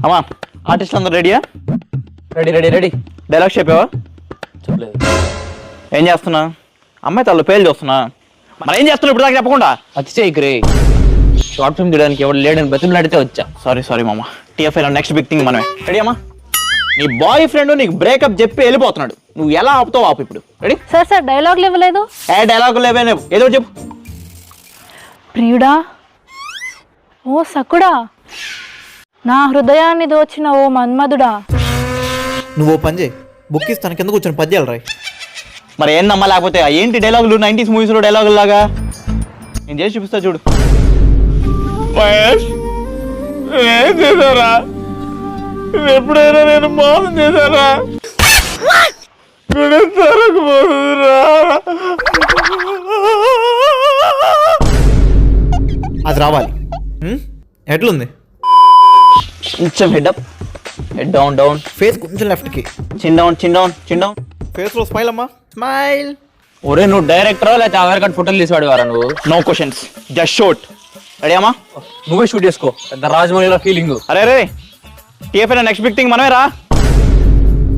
అమ్మా ఆర్టిస్టులు అందరూ రెడీయా? రెడీ. డైలాగ్ చెప్పావా? చెప్పలేదు. ఏం చేస్తున్నా? అమ్మాయి తల్లు పేర్లు చూస్తున్నా. మరి ఏం చేస్తున్నావు ఇప్పుడు దాకా చెప్పకుండా? అతి చేయకు రే. షార్ట్ ఫిల్మ్ తీయడానికి ఎవరు లేడని బతిమలాడితే వచ్చా. సారీ మామ. టీఎఫ్ఐలో నెక్స్ట్ బిగ్ థింగ్ మనమే. రెడీ అమ్మా? నీ బాయ్ ఫ్రెండ్ నీకు బ్రేకప్ చెప్పి వెళ్ళిపోతున్నాడు. నువ్వు ఎలా ఆపుతావు ఆపు ఇప్పుడు. రెడీ? సార్ డైలాగులు ఇవ్వలేదు. డైలాగ్ లేవే ఏదో చెప్పు. ప్రియుడా, ఓ సకుడా, నా హృదయాన్ని దోచిన ఓ మన్మధుడా. నువ్వు పని చేయి, బుక్ ఇస్తాను కింద కూర్చొని పద్యాలు రాయి. మరి ఏందమ్మా లేకపోతే ఏంటి డైలాగులు 90s మూవీస్లో డైలాగులు లాగా? నేను చేసి చూపిస్తా చూడు. మహేష్ ఏం చేశారా? ఎప్పుడైనా నేను మోసం చేశారా? అది రావాలి. ఎట్లుంది? కొంచెం head up, head down down, face కొంచెం లెఫ్ట్కి, చిన్ డౌన్. ఫేస్లో స్మైల్ అమ్మా, స్మైల్. ఒరే నువ్వు డైరెక్టరా లేకపోతే ఆధార్ కార్డ్ ఫోటోలు తీసేవాడు వారా నువ్వు? No questions, just shoot. Ready అమ్మా? నువ్వే షూట్ చేసుకో. పెద్ద రాజమౌళిలో ఫీలింగ్. అరే టీఎఫ్ఐలో నెక్స్ట్ బిగ్ థింగ్ మనమే రా.